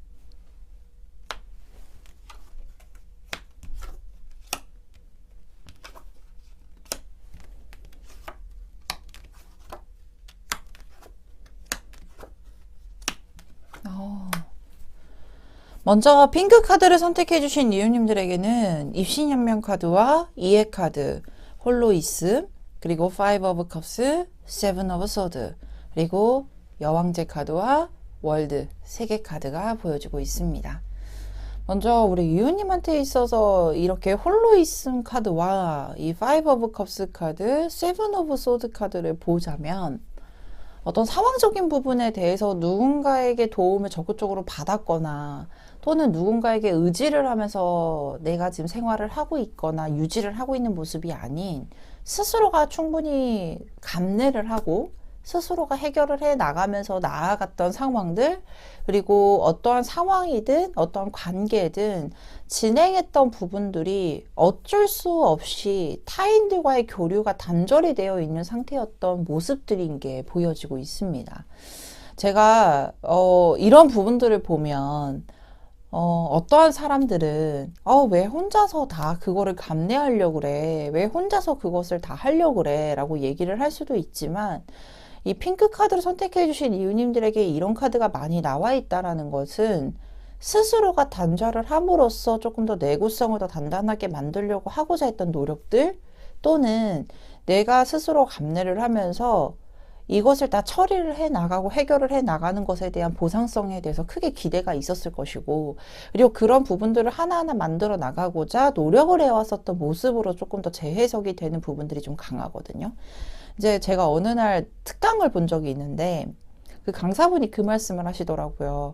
먼저 핑크 카드를 선택해 주신 이웃님들에게는 입신양면 카드와 이해 카드, 홀로 있음, 그리고 5 of cups, 7 of sword, 그리고 여왕제 카드와 월드 3개 카드가 보여지고 있습니다. 먼저 우리 이웃님한테 있어서 이렇게 홀로 있음 카드와 이 5 of cups 카드, 7 of sword 카드를 보자면 어떤 상황적인 부분에 대해서 누군가에게 도움을 적극적으로 받았거나 또는 누군가에게 의지를 하면서 내가 지금 생활을 하고 있거나 유지를 하고 있는 모습이 아닌 스스로가 충분히 감내를 하고 스스로가 해결을 해 나가면서 나아갔던 상황들, 그리고 어떠한 상황이든 어떠한 관계든 진행했던 부분들이 어쩔 수 없이 타인들과의 교류가 단절이 되어 있는 상태였던 모습들인 게 보여지고 있습니다. 제가 이런 부분들을 보면 어떠한 사람들은 왜 혼자서 다 그거를 감내하려고 그래? 왜 혼자서 그것을 다 하려고 그래? 라고 얘기를 할 수도 있지만 이 핑크 카드를 선택해 주신 이웃님들에게 이런 카드가 많이 나와 있다라는 것은 스스로가 단절을 함으로써 조금 더 내구성을 더 단단하게 만들려고 하고자 했던 노력들, 또는 내가 스스로 감내를 하면서 이것을 다 처리를 해 나가고 해결을 해 나가는 것에 대한 보상성에 대해서 크게 기대가 있었을 것이고, 그리고 그런 부분들을 하나하나 만들어 나가고자 노력을 해왔었던 모습으로 조금 더 재해석이 되는 부분들이 좀 강하거든요. 이제 제가 어느 날 특강을 본 적이 있는데 그 강사분이 그 말씀을 하시더라고요.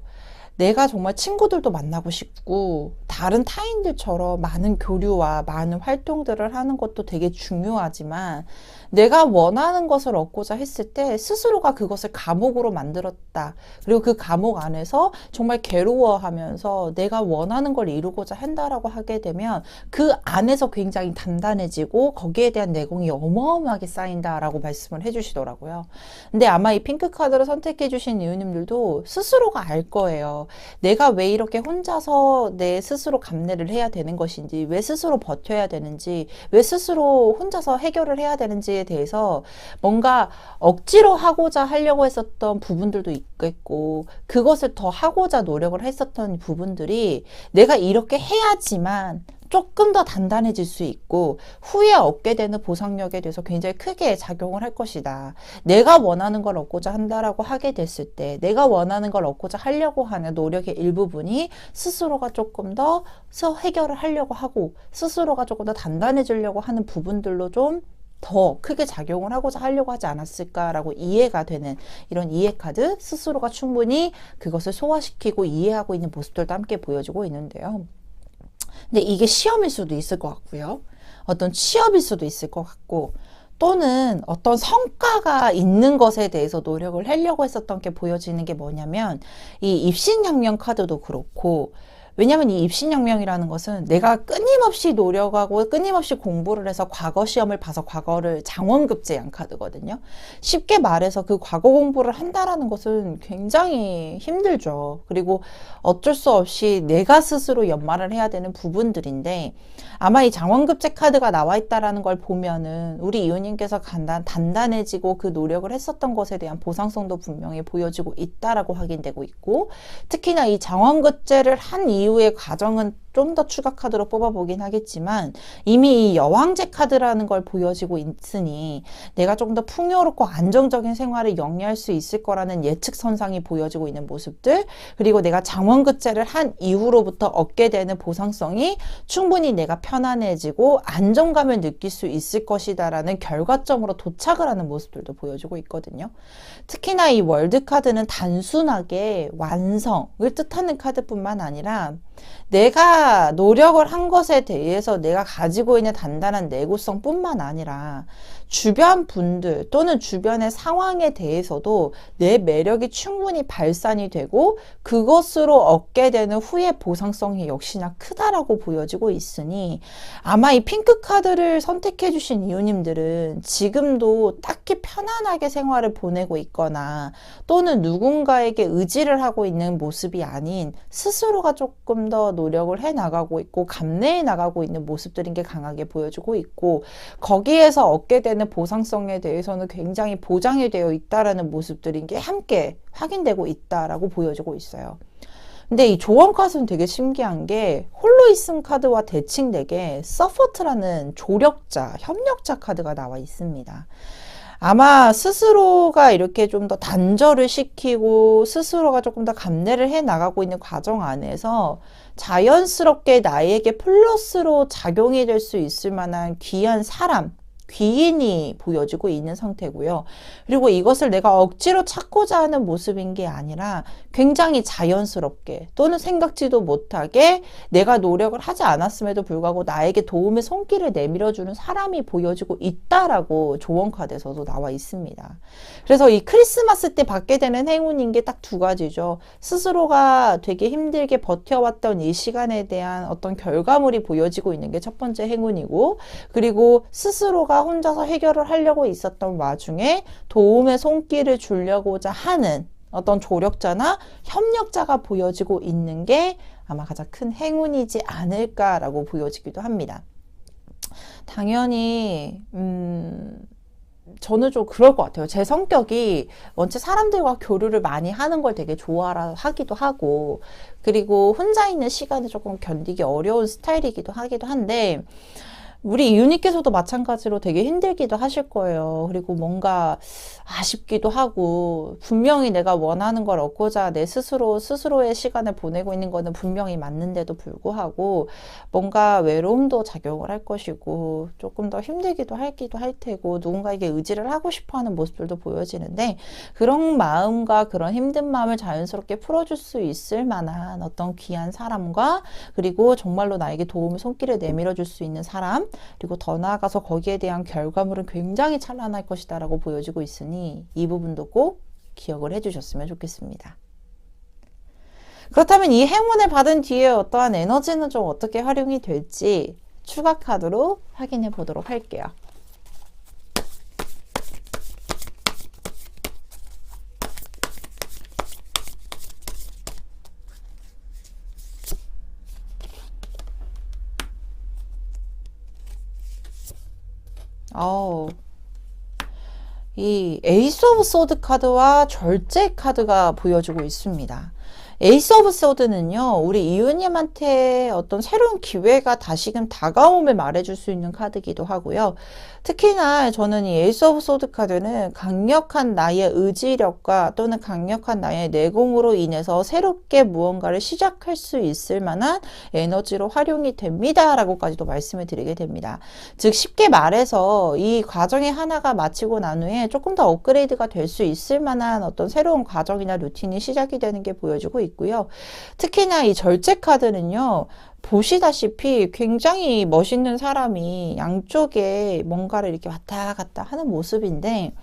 내가 정말 친구들도 만나고 싶고 다른 타인들처럼 많은 교류와 많은 활동들을 하는 것도 되게 중요하지만 내가 원하는 것을 얻고자 했을 때 스스로가 그것을 감옥으로 만들었다. 그리고 그 감옥 안에서 정말 괴로워하면서 내가 원하는 걸 이루고자 한다라고 하게 되면 그 안에서 굉장히 단단해지고 거기에 대한 내공이 어마어마하게 쌓인다라고 말씀을 해주시더라고요. 근데 아마 이 핑크 카드를 선택해 주신 이웃님들도 스스로가 알 거예요. 내가 왜 이렇게 혼자서 내 스스로 감내를 해야 되는 것인지, 왜 스스로 버텨야 되는지, 왜 스스로 혼자서 해결을 해야 되는지에 대해서 뭔가 억지로 하고자 하려고 했었던 부분들도 있겠고, 그것을 더 하고자 노력을 했었던 부분들이 내가 이렇게 해야지만 조금 더 단단해질 수 있고 후에 얻게 되는 보상력에 대해서 굉장히 크게 작용을 할 것이다. 내가 원하는 걸 얻고자 한다라고 하게 됐을 때 내가 원하는 걸 얻고자 하려고 하는 노력의 일부분이 스스로가 조금 더 해결을 하려고 하고 스스로가 조금 더 단단해지려고 하는 부분들로 좀 더 크게 작용을 하고자 하려고 하지 않았을까라고 이해가 되는 이런 이해 카드, 스스로가 충분히 그것을 소화시키고 이해하고 있는 모습들도 함께 보여주고 있는데요. 근데 이게 시험일 수도 있을 것 같고요. 어떤 취업일 수도 있을 것 같고, 또는 어떤 성과가 있는 것에 대해서 노력을 하려고 했었던 게 보여지는 게 뭐냐면 이 입신양명 카드도 그렇고, 왜냐면 이 입신양명이라는 것은 내가 끊임없이 노력하고 끊임없이 공부를 해서 과거 시험을 봐서 과거를 장원급제한 카드거든요. 쉽게 말해서 그 과거 공부를 한다라는 것은 굉장히 힘들죠. 그리고 어쩔 수 없이 내가 스스로 연말을 해야 되는 부분들인데, 아마 이 장원급제 카드가 나와 있다라는 걸 보면은 우리 이웃님께서 단단해지고 그 노력을 했었던 것에 대한 보상성도 분명히 보여지고 있다라고 확인되고 있고, 특히나 이 장원급제를 한 이후의 과정은 좀 더 추가 카드로 뽑아보긴 하겠지만 이미 이 여왕제 카드라는 걸 보여지고 있으니 내가 조금 더 풍요롭고 안정적인 생활을 영위할 수 있을 거라는 예측선상이 보여지고 있는 모습들, 그리고 내가 장원급제를 한 이후로부터 얻게 되는 보상성이 충분히 내가 편안해지고 안정감을 느낄 수 있을 것이다라는 결과점으로 도착을 하는 모습들도 보여지고 있거든요. 특히나 이 월드 카드는 단순하게 완성을 뜻하는 카드뿐만 아니라 내가 노력을 한 것에 대해서 내가 가지고 있는 단단한 내구성 뿐만 아니라 주변 분들 또는 주변의 상황에 대해서도 내 매력이 충분히 발산이 되고 그것으로 얻게 되는 후의 보상성이 역시나 크다라고 보여지고 있으니, 아마 이 핑크 카드를 선택해 주신 이웃님들은 지금도 딱히 편안하게 생활을 보내고 있거나 또는 누군가에게 의지를 하고 있는 모습이 아닌 스스로가 조금 더 노력을 해 나가고 있고 감내해 나가고 있는 모습들인 게 강하게 보여지고 있고, 거기에서 얻게 되는 보상성에 대해서는 굉장히 보장이 되어 있다라는 모습들인 게 함께 확인되고 있다라고 보여지고 있어요. 근데 이 조언 카드는 되게 신기한 게 홀로 있음 카드와 대칭되게 서포트라는 조력자, 협력자 카드가 나와 있습니다. 아마 스스로가 이렇게 좀 더 단절을 시키고 스스로가 조금 더 감내를 해 나가고 있는 과정 안에서 자연스럽게 나에게 플러스로 작용이 될 수 있을 만한 귀한 사람, 귀인이 보여지고 있는 상태고요. 그리고 이것을 내가 억지로 찾고자 하는 모습인 게 아니라 굉장히 자연스럽게 또는 생각지도 못하게 내가 노력을 하지 않았음에도 불구하고 나에게 도움의 손길을 내밀어주는 사람이 보여지고 있다라고 조언 카드에서도 나와 있습니다. 그래서 이 크리스마스 때 받게 되는 행운인 게 딱 두 가지죠. 스스로가 되게 힘들게 버텨왔던 이 시간에 대한 어떤 결과물이 보여지고 있는 게 첫 번째 행운이고, 그리고 스스로가 혼자서 해결을 하려고 있었던 와중에 도움의 손길을 주려고자 하는 어떤 조력자나 협력자가 보여지고 있는 게 아마 가장 큰 행운이지 않을까라고 보여지기도 합니다. 당연히 저는 좀 그럴 것 같아요. 제 성격이 원체 사람들과 교류를 많이 하는 걸 되게 좋아하기도 하고, 그리고 혼자 있는 시간을 조금 견디기 어려운 스타일이기도 하기도 한데, 우리 이웃님께서도 마찬가지로 되게 힘들기도 하실 거예요. 그리고 뭔가 아쉽기도 하고, 분명히 내가 원하는 걸 얻고자 내 스스로의 시간을 보내고 있는 거는 분명히 맞는데도 불구하고 뭔가 외로움도 작용을 할 것이고 조금 더 힘들기도 할 테고 누군가에게 의지를 하고 싶어 하는 모습들도 보여지는데, 그런 마음과 그런 힘든 마음을 자연스럽게 풀어줄 수 있을 만한 어떤 귀한 사람과, 그리고 정말로 나에게 도움의 손길을 내밀어 줄 수 있는 사람, 그리고 더 나아가서 거기에 대한 결과물은 굉장히 찬란할 것이다 라고 보여지고 있으니 이 부분도 꼭 기억을 해주셨으면 좋겠습니다. 그렇다면 이 행운을 받은 뒤에 어떠한 에너지는 좀 어떻게 활용이 될지 추가 카드로 확인해 보도록 할게요. 이 에이스 오브 소드 카드와 절제 카드가 보여지고 있습니다. 에이스 오브 소드는요, 우리 이웃님한테 어떤 새로운 기회가 다시금 다가옴을 말해줄 수 있는 카드이기도 하고요. 특히나 저는 이 에이스 오브 소드 카드는 강력한 나의 의지력과 또는 강력한 나의 내공으로 인해서 새롭게 무언가를 시작할 수 있을 만한 에너지로 활용이 됩니다 라고까지도 말씀을 드리게 됩니다. 즉 쉽게 말해서 이 과정의 하나가 마치고 난 후에 조금 더 업그레이드가 될 수 있을 만한 어떤 새로운 과정이나 루틴이 시작이 되는 게 보여지고 있고요. 특히나 이 절제 카드는요, 보시다시피 굉장히 멋있는 사람이 양쪽에 뭔가를 이렇게 왔다 갔다 하는 모습인데,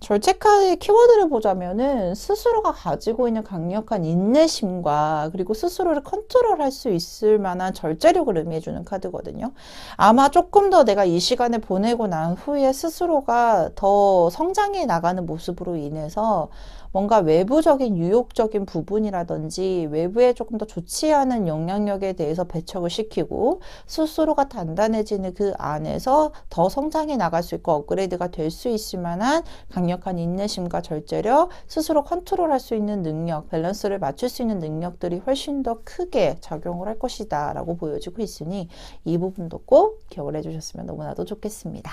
절제카드의 키워드를 보자면은 스스로가 가지고 있는 강력한 인내심과 그리고 스스로를 컨트롤할 수 있을 만한 절제력을 의미해주는 카드거든요. 아마 조금 더 내가 이 시간을 보내고 난 후에 스스로가 더 성장해 나가는 모습으로 인해서 뭔가 외부적인 유혹적인 부분이라든지 외부에 조금 더 좋지 않은 영향력에 대해서 배척을 시키고 스스로가 단단해지는 그 안에서 더 성장해 나갈 수 있고 업그레이드가 될 수 있을 만한 강력한 인내심과 절제력, 스스로 컨트롤할 수 있는 능력, 밸런스를 맞출 수 있는 능력들이 훨씬 더 크게 작용을 할 것이다 라고 보여지고 있으니 이 부분도 꼭 기억을 해주셨으면 너무나도 좋겠습니다.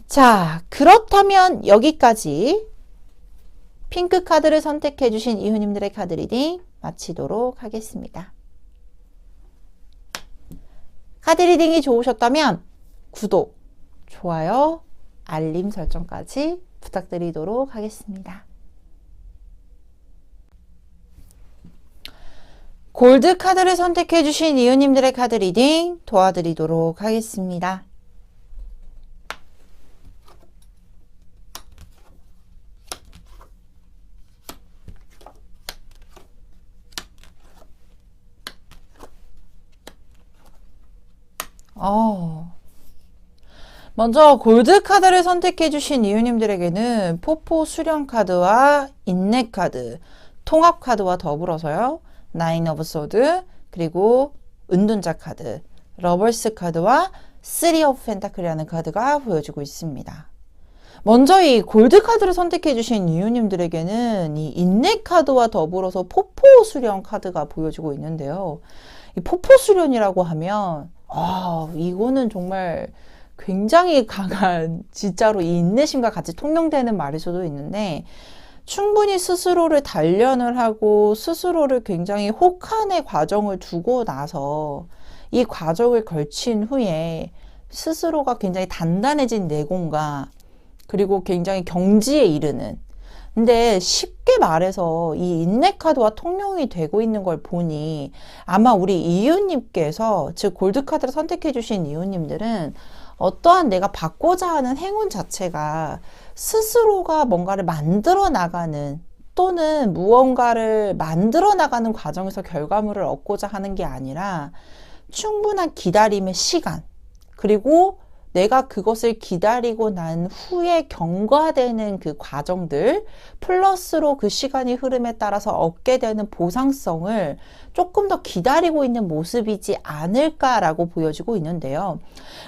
자, 그렇다면 여기까지 핑크 카드를 선택해 주신 이ሁ님들의 카드 리딩 마치도록 하겠습니다. 카드 리딩이 좋으셨다면 구독, 좋아요, 알림 설정까지 부탁드리도록 하겠습니다. 골드 카드를 선택해 주신 이ሁ님들의 카드 리딩 도와드리도록 하겠습니다. 먼저 골드 카드를 선택해 주신 이유님들에게는 포포 수령 카드와 인내 카드, 통합 카드와 더불어서요. 나인 오브 소드, 그리고 은둔자 카드, 러벌스 카드와 쓰리 오브 펜타클이라는 카드가 보여지고 있습니다. 먼저 이 골드 카드를 선택해 주신 이유님들에게는 이 인내 카드와 더불어서 포포 수령 카드가 보여지고 있는데요. 이 포포 수련이라고 하면 이거는 정말 굉장히 강한 진짜로 이 인내심과 같이 통용되는 말일 수도 있는데, 충분히 스스로를 단련을 하고 스스로를 굉장히 혹한의 과정을 두고 나서 이 과정을 걸친 후에 스스로가 굉장히 단단해진 내공과 그리고 굉장히 경지에 이르는, 근데 쉽게 말해서 이 인내 카드와 통용이 되고 있는 걸 보니 아마 우리 이유님께서, 즉 골드 카드를 선택해 주신 이유님들은 어떠한 내가 받고자 하는 행운 자체가 스스로가 뭔가를 만들어 나가는 또는 무언가를 만들어 나가는 과정에서 결과물을 얻고자 하는 게 아니라 충분한 기다림의 시간, 그리고 내가 그것을 기다리고 난 후에 경과되는 그 과정들 플러스로 그 시간이 흐름에 따라서 얻게 되는 보상성을 조금 더 기다리고 있는 모습이지 않을까라고 보여지고 있는데요.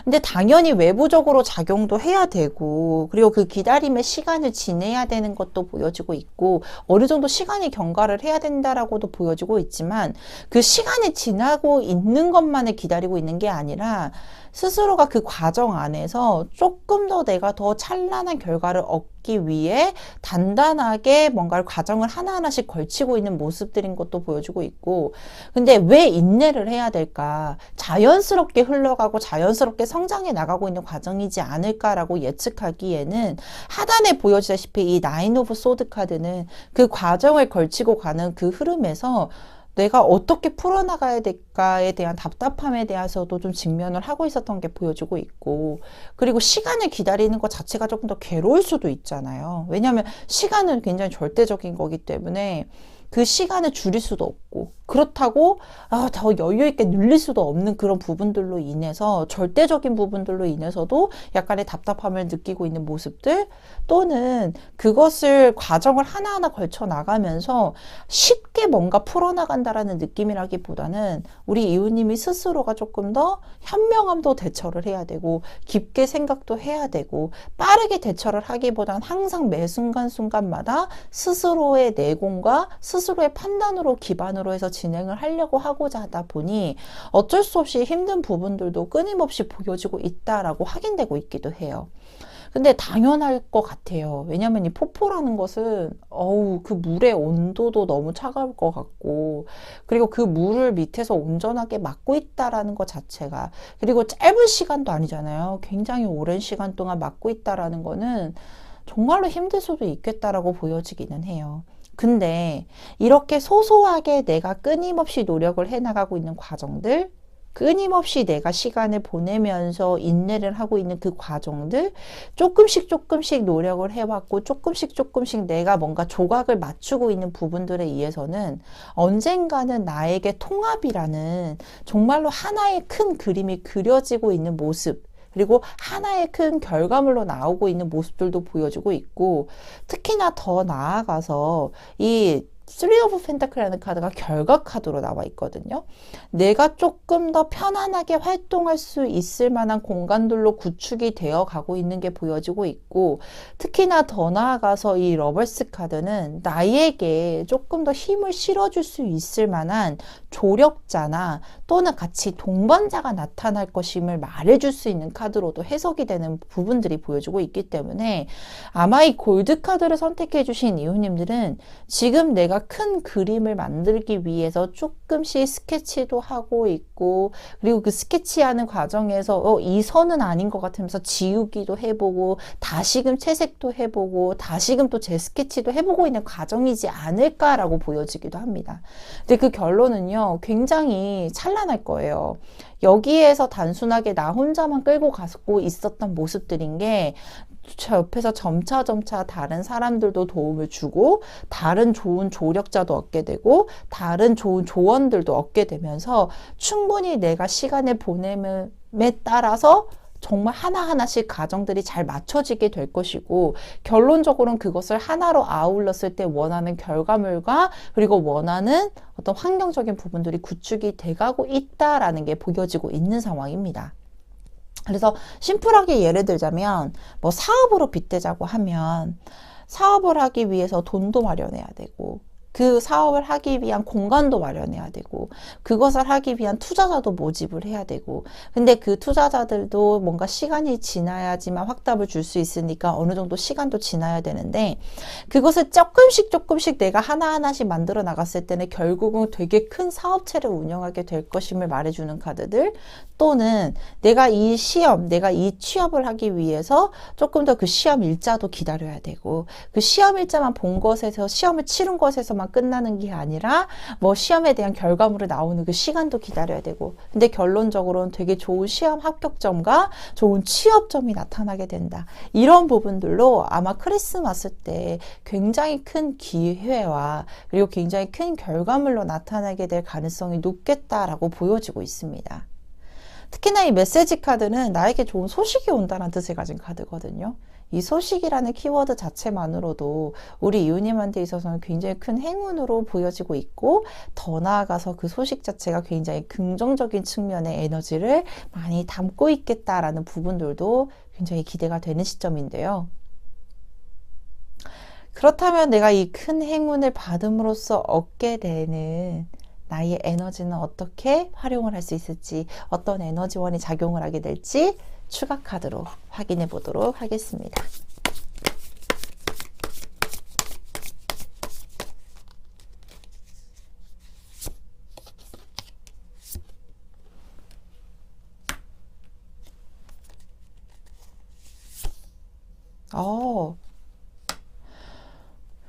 근데 당연히 외부적으로 작용도 해야 되고, 그리고 그 기다림의 시간을 지내야 되는 것도 보여지고 있고, 어느 정도 시간이 경과를 해야 된다라고도 보여지고 있지만, 그 시간이 지나고 있는 것만을 기다리고 있는 게 아니라 스스로가 그 과정 안에서 조금 더 내가 더 찬란한 결과를 얻기 위해 단단하게 뭔가를 과정을 하나하나씩 걸치고 있는 모습들인 것도 보여주고 있고, 근데 왜 인내를 해야 될까? 자연스럽게 흘러가고 자연스럽게 성장해 나가고 있는 과정이지 않을까라고 예측하기에는, 하단에 보여지다시피 이 나인 오브 소드 카드는 그 과정을 걸치고 가는 그 흐름에서 내가 어떻게 풀어나가야 될까에 대한 답답함에 대해서도 좀 직면을 하고 있었던 게 보여지고 있고, 그리고 시간을 기다리는 것 자체가 조금 더 괴로울 수도 있잖아요. 왜냐하면 시간은 굉장히 절대적인 거기 때문에 그 시간을 줄일 수도 없고, 그렇다고 더 여유 있게 늘릴 수도 없는 그런 부분들로 인해서, 절대적인 부분들로 인해서도 약간의 답답함을 느끼고 있는 모습들, 또는 그것을 과정을 하나하나 걸쳐 나가면서 쉽게 뭔가 풀어나간다라는 느낌이라기보다는 우리 이웃님이 스스로가 조금 더 현명함도 대처를 해야 되고, 깊게 생각도 해야 되고, 빠르게 대처를 하기보다는 항상 매 순간순간마다 스스로의 내공과 스스로의 판단으로 기반으로 해서 진행을 하려고 하고자 하다 보니 어쩔 수 없이 힘든 부분들도 끊임없이 보여지고 있다라고 확인되고 있기도 해요. 근데 당연할 것 같아요. 왜냐면 이 포포라는 것은 그 물의 온도도 너무 차가울 것 같고, 그리고 그 물을 밑에서 온전하게 막고 있다라는 것 자체가, 그리고 짧은 시간도 아니잖아요. 굉장히 오랜 시간 동안 막고 있다라는 거는 정말로 힘들 수도 있겠다라고 보여지기는 해요. 근데 이렇게 소소하게 내가 끊임없이 노력을 해나가고 있는 과정들, 끊임없이 내가 시간을 보내면서 인내를 하고 있는 그 과정들, 조금씩 조금씩 노력을 해왔고 조금씩 내가 뭔가 조각을 맞추고 있는 부분들에 의해서는 언젠가는 나에게 통합이라는 정말로 하나의 큰 그림이 그려지고 있는 모습, 그리고 하나의 큰 결과물로 나오고 있는 모습들도 보여주고 있고, 특히나 더 나아가서 이 Three of Pentacle라는 카드가 결과 카드로 나와 있거든요. 내가 조금 더 편안하게 활동할 수 있을 만한 공간들로 구축이 되어 가고 있는 게 보여지고 있고, 특히나 더 나아가서 이 러버스 카드는 나에게 조금 더 힘을 실어줄 수 있을 만한 조력자나 또는 같이 동반자가 나타날 것임을 말해줄 수 있는 카드로도 해석이 되는 부분들이 보여주고 있기 때문에, 아마 이 골드 카드를 선택해 주신 이웃님들은 지금 내가 큰 그림을 만들기 위해서 조금씩 스케치도 하고 있고, 그리고 그 스케치하는 과정에서 이 선은 아닌 것 같으면서 지우기도 해보고, 다시금 채색도 해보고, 다시금 또 재스케치도 해보고 있는 과정이지 않을까라고 보여지기도 합니다. 근데 그 결론은요, 굉장히 찬란할 거예요. 여기에서 단순하게 나 혼자만 끌고 가고 있었던 모습들인 게, 저 옆에서 점차 다른 사람들도 도움을 주고, 다른 좋은 조력자도 얻게 되고, 다른 좋은 조언들도 얻게 되면서 충분히 내가 시간을 보냄에 따라서 정말 하나하나씩 과정들이 잘 맞춰지게 될 것이고, 결론적으로는 그것을 하나로 아울렀을 때 원하는 결과물과 그리고 원하는 어떤 환경적인 부분들이 구축이 돼가고 있다라는 게 보여지고 있는 상황입니다. 그래서 심플하게 예를 들자면, 뭐 사업으로 빗대자고 하면 사업을 하기 위해서 돈도 마련해야 되고, 그 사업을 하기 위한 공간도 마련해야 되고, 그것을 하기 위한 투자자도 모집을 해야 되고, 근데 그 투자자들도 뭔가 시간이 지나야지만 확답을 줄 수 있으니까 어느 정도 시간도 지나야 되는데, 그것을 조금씩 내가 하나하나씩 만들어 나갔을 때는 결국은 되게 큰 사업체를 운영하게 될 것임을 말해주는 카드들, 또는 내가 이 취업을 하기 위해서 조금 더 그 시험 일자도 기다려야 되고, 그 시험 일자만 본 것에서, 시험을 치른 것에서만 끝나는 게 아니라 뭐 시험에 대한 결과물이 나오는 그 시간도 기다려야 되고, 근데 결론적으로는 되게 좋은 시험 합격점과 좋은 취업점이 나타나게 된다. 이런 부분들로 아마 크리스마스 때 굉장히 큰 기회와 그리고 굉장히 큰 결과물로 나타나게 될 가능성이 높겠다라고 보여지고 있습니다. 특히나 이 메시지 카드는 나에게 좋은 소식이 온다는 뜻을 가진 카드거든요. 이 소식이라는 키워드 자체만으로도 우리 이웃님한테 있어서는 굉장히 큰 행운으로 보여지고 있고, 더 나아가서 그 소식 자체가 굉장히 긍정적인 측면의 에너지를 많이 담고 있겠다라는 부분들도 굉장히 기대가 되는 시점인데요. 그렇다면 내가 이 큰 행운을 받음으로써 얻게 되는 나의 에너지는 어떻게 활용을 할 수 있을지, 어떤 에너지원이 작용을 하게 될지 추가 카드로 확인해 보도록 하겠습니다.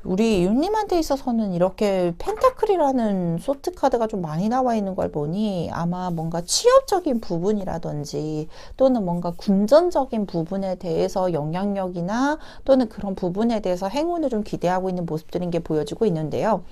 우리 이웃님한테 있어서는 이렇게 펜타클이라는 소트 카드가 좀 많이 나와 있는 걸 보니, 아마 뭔가 취업적인 부분이라든지 또는 뭔가 금전적인 부분에 대해서 영향력이나 또는 그런 부분에 대해서 행운을 좀 기대하고 있는 모습들인 게 보여지고 있는데요.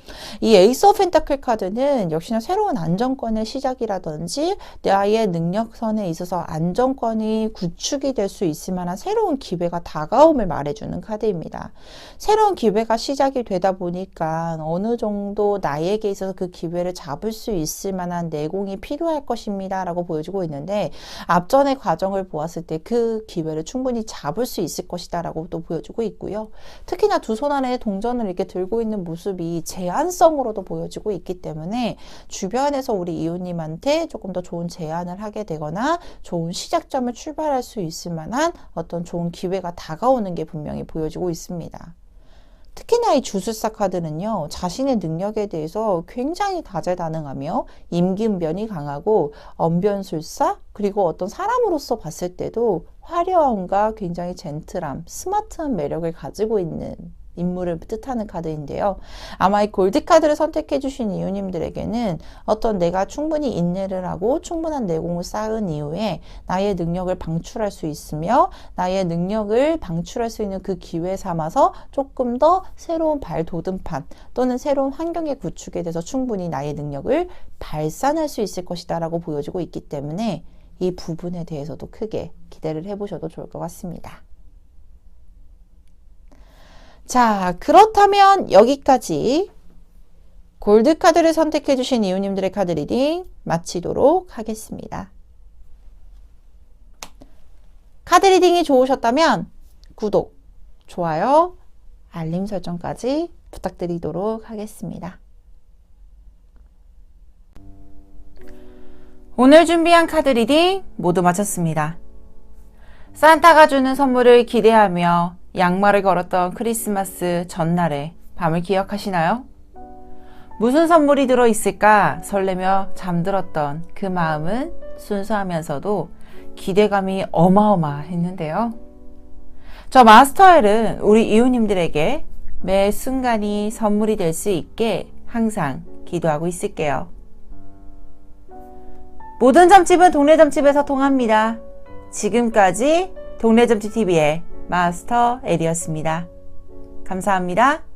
이 에이스 오브 펜타클 카드는 역시나 새로운 안정권의 시작이라든지 나의 능력선에 있어서 안정권이 구축이 될 수 있을 만한 새로운 기회가 다가옴을 말해주는 카드입니다. 새로운 기회가 시작이 되다 보니까 어느 정도 나에게 있어서 그 기회를 잡을 수 있을 만한 내공이 필요할 것입니다 라고 보여주고 있는데, 앞전의 과정을 보았을 때 그 기회를 충분히 잡을 수 있을 것이다 라고 또 보여주고 있고요. 특히나 두 손 안에 동전을 이렇게 들고 있는 모습이 제안성으로도 보여지고 있기 때문에 주변에서 우리 이웃님한테 조금 더 좋은 제안을 하게 되거나 좋은 시작점을 출발할 수 있을 만한 어떤 좋은 기회가 다가오는 게 분명히 보여지고 있습니다. 특히나 이 주술사 카드는요, 자신의 능력에 대해서 굉장히 다재다능하며 임기응변이 강하고 언변술사, 그리고 어떤 사람으로서 봤을 때도 화려함과 굉장히 젠틀함, 스마트한 매력을 가지고 있는 인물을 뜻하는 카드인데요. 아마 이 골드 카드를 선택해 주신 이유님들에게는 어떤 내가 충분히 인내를 하고 충분한 내공을 쌓은 이후에 나의 능력을 방출할 수 있으며 나의 능력을 방출할 수 있는 그 기회 삼아서 조금 더 새로운 발돋움판 또는 새로운 환경의 구축에 대해서 충분히 나의 능력을 발산할 수 있을 것이다 라고 보여지고 있기 때문에 이 부분에 대해서도 크게 기대를 해보셔도 좋을 것 같습니다. 자, 그렇다면 여기까지 골드 카드를 선택해 주신 이웃님들의 카드 리딩 마치도록 하겠습니다. 카드 리딩이 좋으셨다면 구독, 좋아요, 알림 설정까지 부탁드리도록 하겠습니다. 오늘 준비한 카드 리딩 모두 마쳤습니다. 산타가 주는 선물을 기대하며 양말을 걸었던 크리스마스 전날의 밤을 기억하시나요? 무슨 선물이 들어있을까 설레며 잠들었던 그 마음은 순수하면서도 기대감이 어마어마했는데요. 저 마스터엘은 우리 이웃님들에게 매 순간이 선물이 될 수 있게 항상 기도하고 있을게요. 모든 점집은 동네 점집에서 통합니다. 지금까지 동네 점집 TV의 마스터 엘이었습니다. 감사합니다.